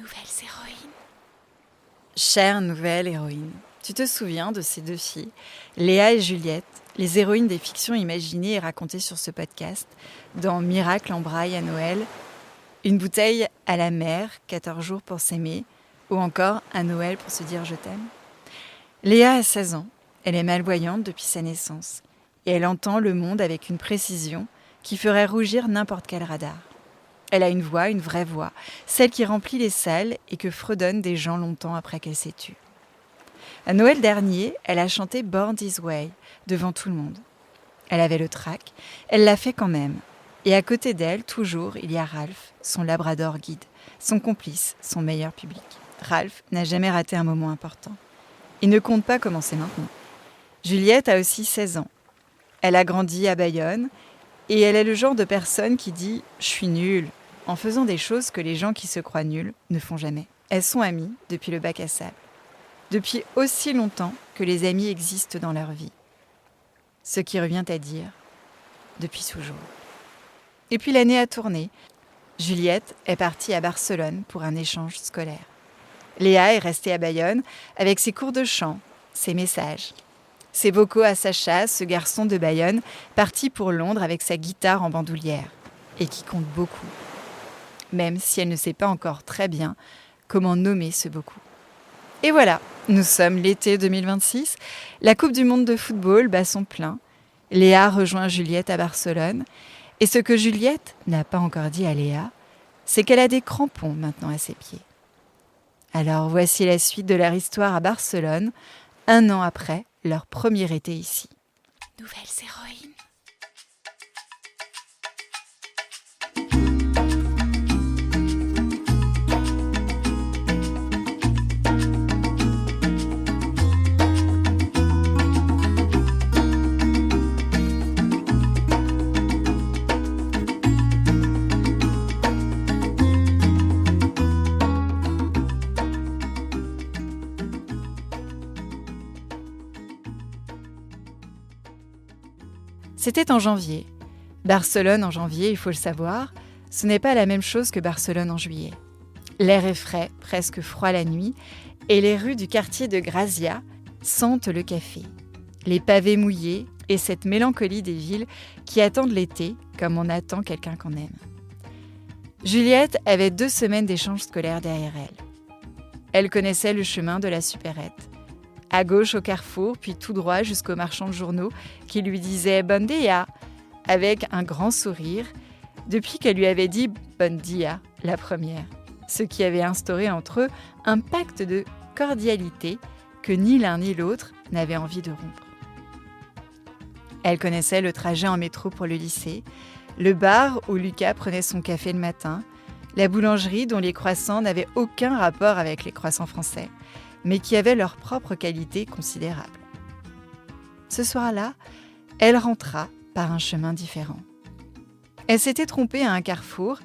Nouvelles héroïnes. Chère nouvelle héroïne, tu te souviens de ces deux filles, Léa et Juliette, les héroïnes des fictions imaginées et racontées sur ce podcast, dans Miracle en braille à Noël, Une bouteille à la mer, 14 jours pour s'aimer, ou encore Un Noël pour se dire je t'aime. Léa a 16 ans, elle est malvoyante depuis sa naissance, et elle entend le monde avec une précision qui ferait rougir n'importe quel radar. Elle a une voix, une vraie voix, celle qui remplit les salles et que fredonnent des gens longtemps après qu'elle s'est tue. À Noël dernier, elle a chanté Born This Way devant tout le monde. Elle avait le trac, elle l'a fait quand même. Et à côté d'elle, toujours, il y a Ralph, son labrador guide, son complice, son meilleur public. Ralph n'a jamais raté un moment important. Il ne compte pas commencer maintenant. Juliette a aussi 16 ans. Elle a grandi à Bayonne et elle est le genre de personne qui dit « je suis nulle » en faisant des choses que les gens qui se croient nuls ne font jamais. Elles sont amies depuis le bac à sable. Depuis aussi longtemps que les amis existent dans leur vie. Ce qui revient à dire depuis toujours. Et puis l'année a tourné. Juliette est partie à Barcelone pour un échange scolaire. Léa est restée à Bayonne avec ses cours de chant, ses messages. Ses vocaux à Sacha, ce garçon de Bayonne, parti pour Londres avec sa guitare en bandoulière, et qui compte beaucoup. Même si elle ne sait pas encore très bien comment nommer ce beaucoup. Et voilà, nous sommes l'été 2026, la Coupe du Monde de football bat son plein. Léa rejoint Juliette à Barcelone, et ce que Juliette n'a pas encore dit à Léa, c'est qu'elle a des crampons maintenant à ses pieds. Alors voici la suite de leur histoire à Barcelone, 1 an après leur premier été ici. Nouvelles héroïnes. C'était en janvier. Barcelone en janvier, il faut le savoir, ce n'est pas la même chose que Barcelone en juillet. L'air est frais, presque froid la nuit, et les rues du quartier de Grazia sentent le café. Les pavés mouillés et cette mélancolie des villes qui attendent l'été comme on attend quelqu'un qu'on aime. Juliette avait 2 semaines d'échange scolaire derrière elle. Elle connaissait le chemin de la supérette. À gauche au carrefour, puis tout droit jusqu'au marchand de journaux qui lui disait « Bon dia » avec un grand sourire, depuis qu'elle lui avait dit « Bon dia » la première, ce qui avait instauré entre eux un pacte de cordialité que ni l'un ni l'autre n'avait envie de rompre. Elle connaissait le trajet en métro pour le lycée, le bar où Lucas prenait son café le matin, la boulangerie dont les croissants n'avaient aucun rapport avec les croissants français, mais qui avaient leur propre qualité considérable. Ce soir-là, elle rentra par un chemin différent. Elle s'était trompée à un carrefour,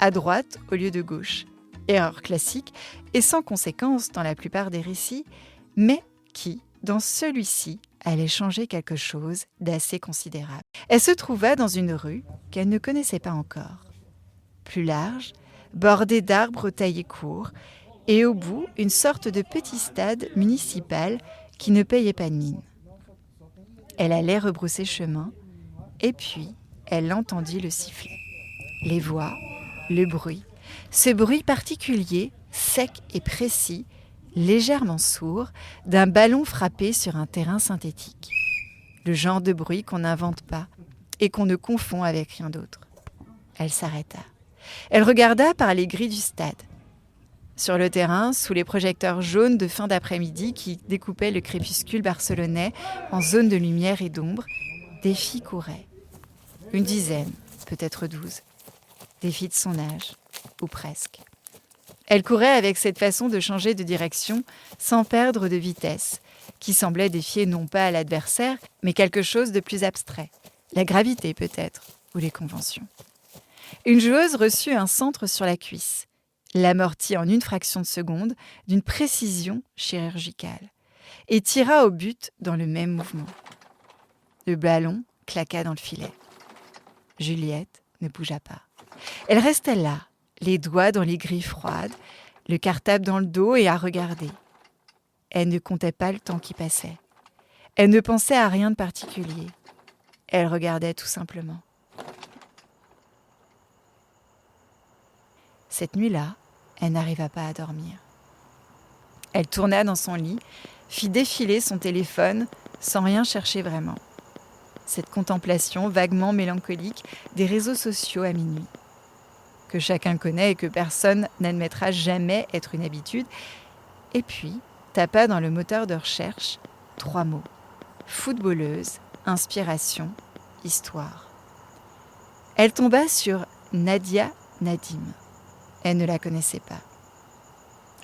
à droite au lieu de gauche. Erreur classique et sans conséquence dans la plupart des récits, mais qui, dans celui-ci, allait changer quelque chose d'assez considérable. Elle se trouva dans une rue qu'elle ne connaissait pas encore. Plus large, bordée d'arbres taillés courts, et au bout, une sorte de petit stade municipal qui ne payait pas de mine. Elle allait rebrousser chemin, et puis elle entendit le sifflet. Les voix, le bruit, ce bruit particulier, sec et précis, légèrement sourd, d'un ballon frappé sur un terrain synthétique. Le genre de bruit qu'on n'invente pas et qu'on ne confond avec rien d'autre. Elle s'arrêta. Elle regarda par les grilles du stade. Sur le terrain, sous les projecteurs jaunes de fin d'après-midi qui découpaient le crépuscule barcelonais en zone de lumière et d'ombre, des filles couraient. Une dizaine, peut-être 12. Des filles de son âge, ou presque. Elles couraient avec cette façon de changer de direction sans perdre de vitesse, qui semblait défier non pas l'adversaire, mais quelque chose de plus abstrait. La gravité peut-être, ou les conventions. Une joueuse reçut un centre sur la cuisse. L'amortit en une fraction de seconde d'une précision chirurgicale et tira au but dans le même mouvement. Le ballon claqua dans le filet. Juliette ne bougea pas. Elle restait là, les doigts dans les grilles froides, le cartable dans le dos et à regarder. Elle ne comptait pas le temps qui passait. Elle ne pensait à rien de particulier. Elle regardait tout simplement. Cette nuit-là, elle n'arriva pas à dormir. Elle tourna dans son lit, fit défiler son téléphone sans rien chercher vraiment. Cette contemplation vaguement mélancolique des réseaux sociaux à minuit, que chacun connaît et que personne n'admettra jamais être une habitude, et puis tapa dans le moteur de recherche 3 mots. Footballeuse, inspiration, histoire. Elle tomba sur Nadia Nadim. Elle ne la connaissait pas.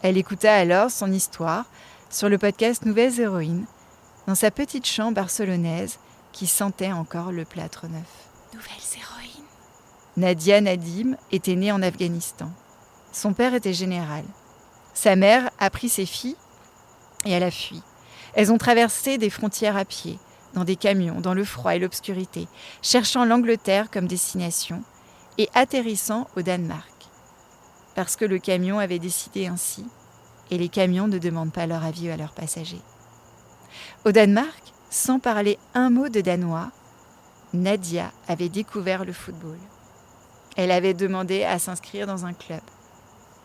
Elle écouta alors son histoire sur le podcast Nouvelles Héroïnes, dans sa petite chambre barcelonaise qui sentait encore le plâtre neuf. Nouvelles héroïnes. Nadia Nadim était née en Afghanistan. Son père était général. Sa mère a pris ses filles et elle a fui. Elles ont traversé des frontières à pied, dans des camions, dans le froid et l'obscurité, cherchant l'Angleterre comme destination et atterrissant au Danemark. Parce que le camion avait décidé ainsi, et les camions ne demandent pas leur avis à leurs passagers. Au Danemark, sans parler un mot de danois, Nadia avait découvert le football. Elle avait demandé à s'inscrire dans un club.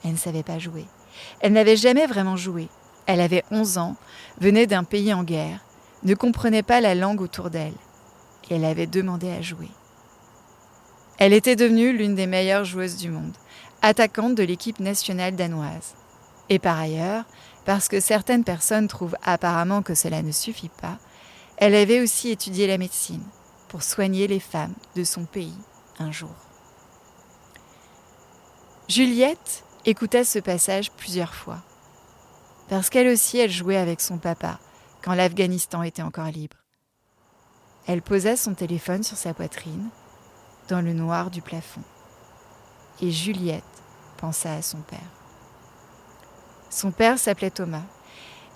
Elle ne savait pas jouer. Elle n'avait jamais vraiment joué. Elle avait 11 ans, venait d'un pays en guerre, ne comprenait pas la langue autour d'elle. Et elle avait demandé à jouer. Elle était devenue l'une des meilleures joueuses du monde, attaquante de l'équipe nationale danoise. Et par ailleurs, parce que certaines personnes trouvent apparemment que cela ne suffit pas, elle avait aussi étudié la médecine pour soigner les femmes de son pays un jour. Juliette écouta ce passage plusieurs fois, parce qu'elle aussi elle jouait avec son papa quand l'Afghanistan était encore libre. Elle posa son téléphone sur sa poitrine, dans le noir du plafond. Et Juliette pensa à son père. Son père s'appelait Thomas.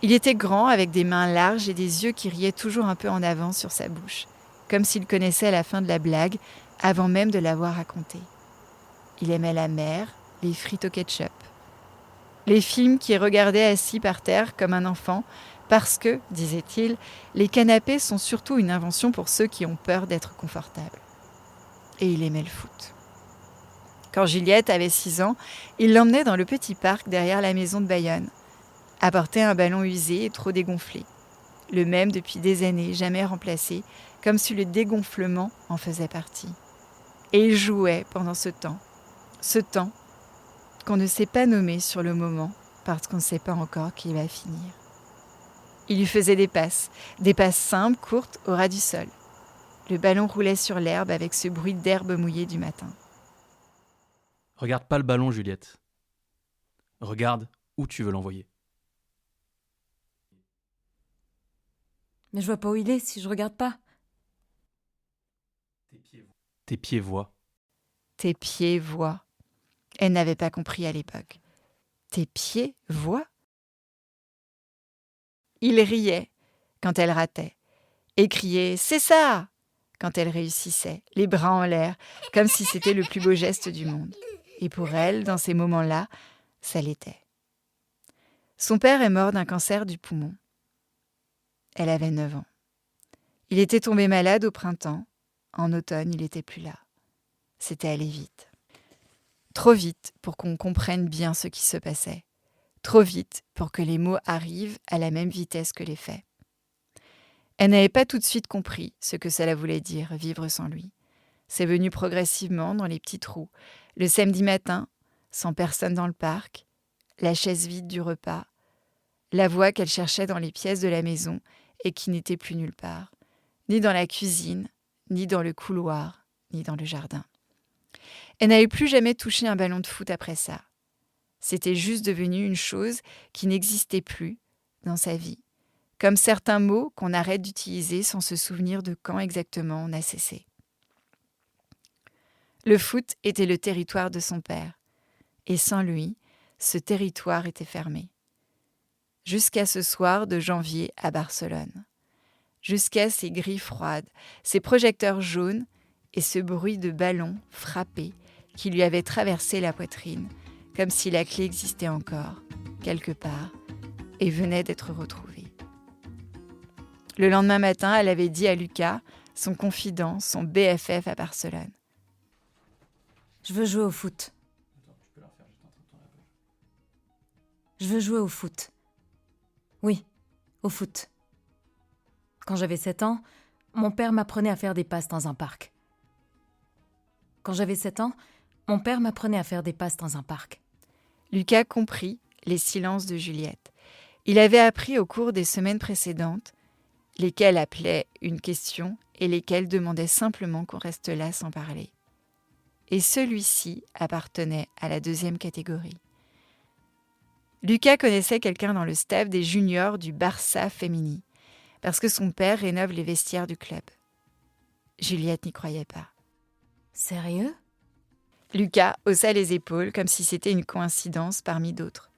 Il était grand, avec des mains larges et des yeux qui riaient toujours un peu en avant sur sa bouche, comme s'il connaissait la fin de la blague avant même de l'avoir racontée. Il aimait la mer, les frites au ketchup, les films qu'il regardait assis par terre comme un enfant, parce que, disait-il, les canapés sont surtout une invention pour ceux qui ont peur d'être confortables. Et il aimait le foot. Quand Juliette avait 6 ans, il l'emmenait dans le petit parc derrière la maison de Bayonne, apportait un ballon usé et trop dégonflé, le même depuis des années, jamais remplacé, comme si le dégonflement en faisait partie. Et il jouait pendant ce temps qu'on ne sait pas nommer sur le moment, parce qu'on ne sait pas encore qu'il va finir. Il lui faisait des passes simples, courtes, au ras du sol. Le ballon roulait sur l'herbe avec ce bruit d'herbe mouillée du matin. Regarde pas le ballon, Juliette. Regarde où tu veux l'envoyer. Mais je vois pas où il est si je regarde pas. Tes pieds voient. Tes pieds voient. Elle n'avait pas compris à l'époque. Tes pieds voient ? Il riait quand elle ratait et criait « C'est ça !» quand elle réussissait, les bras en l'air, comme si c'était le plus beau geste du monde. Et pour elle, dans ces moments-là, ça l'était. Son père est mort d'un cancer du poumon. Elle avait 9 ans. Il était tombé malade au printemps. En automne, il n'était plus là. C'était allé vite. Trop vite pour qu'on comprenne bien ce qui se passait. Trop vite pour que les mots arrivent à la même vitesse que les faits. Elle n'avait pas tout de suite compris ce que cela voulait dire, vivre sans lui. C'est venu progressivement dans les petits trous. Le samedi matin, sans personne dans le parc, la chaise vide du repas, la voix qu'elle cherchait dans les pièces de la maison et qui n'était plus nulle part, ni dans la cuisine, ni dans le couloir, ni dans le jardin. Elle n'avait plus jamais touché un ballon de foot après ça. C'était juste devenu une chose qui n'existait plus dans sa vie, comme certains mots qu'on arrête d'utiliser sans se souvenir de quand exactement on a cessé. Le foot était le territoire de son père, et sans lui, ce territoire était fermé. Jusqu'à ce soir de janvier à Barcelone. Jusqu'à ces grilles froides, ces projecteurs jaunes et ce bruit de ballon frappé qui lui avait traversé la poitrine, comme si la clé existait encore, quelque part, et venait d'être retrouvée. Le lendemain matin, elle avait dit à Lucas, son confident, son BFF à Barcelone. Je veux jouer au foot. Je veux jouer au foot. Oui, au foot. Quand j'avais 7 ans, mon père m'apprenait à faire des passes dans un parc. Lucas comprit les silences de Juliette. Il avait appris au cours des semaines précédentes, lesquelles appelaient une question et lesquelles demandaient simplement qu'on reste là sans parler. Et celui-ci appartenait à la deuxième catégorie. Lucas connaissait quelqu'un dans le staff des juniors du Barça Fémini, parce que son père rénove les vestiaires du club. Juliette n'y croyait pas. Sérieux ? Lucas haussa les épaules comme si c'était une coïncidence parmi d'autres.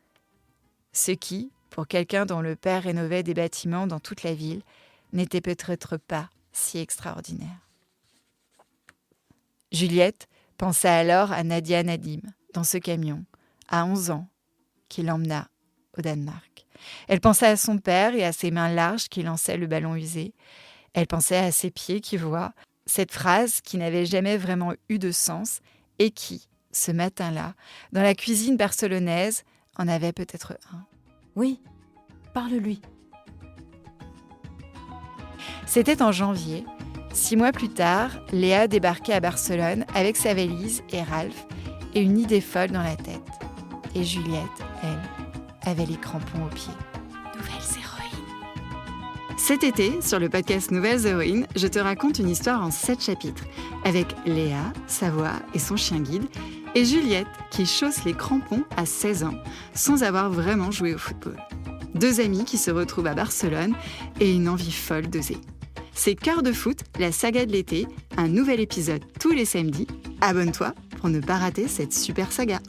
Ce qui, pour quelqu'un dont le père rénovait des bâtiments dans toute la ville, n'était peut-être pas si extraordinaire. Juliette pensa alors à Nadia Nadim, dans ce camion, à 11 ans, qui l'emmena au Danemark. Elle pensait à son père et à ses mains larges qui lançaient le ballon usé. Elle pensait à ses pieds qui voient, cette phrase qui n'avait jamais vraiment eu de sens et qui, ce matin-là, dans la cuisine barcelonaise, en avait peut-être un. Oui, parle-lui. C'était en janvier. 6 mois plus tard, Léa débarquait à Barcelone avec sa valise et Ralph et une idée folle dans la tête. Et Juliette, elle, avait les crampons aux pieds. Nouvelles héroïnes. Cet été, sur le podcast Nouvelles héroïnes, je te raconte une histoire en 7 chapitres, avec Léa, sa voix et son chien guide, et Juliette, qui chausse les crampons à 16 ans, sans avoir vraiment joué au football. 2 amis qui se retrouvent à Barcelone et une envie folle d'oser. C'est Cœur de foot, la saga de l'été, un nouvel épisode tous les samedis. Abonne-toi pour ne pas rater cette super saga.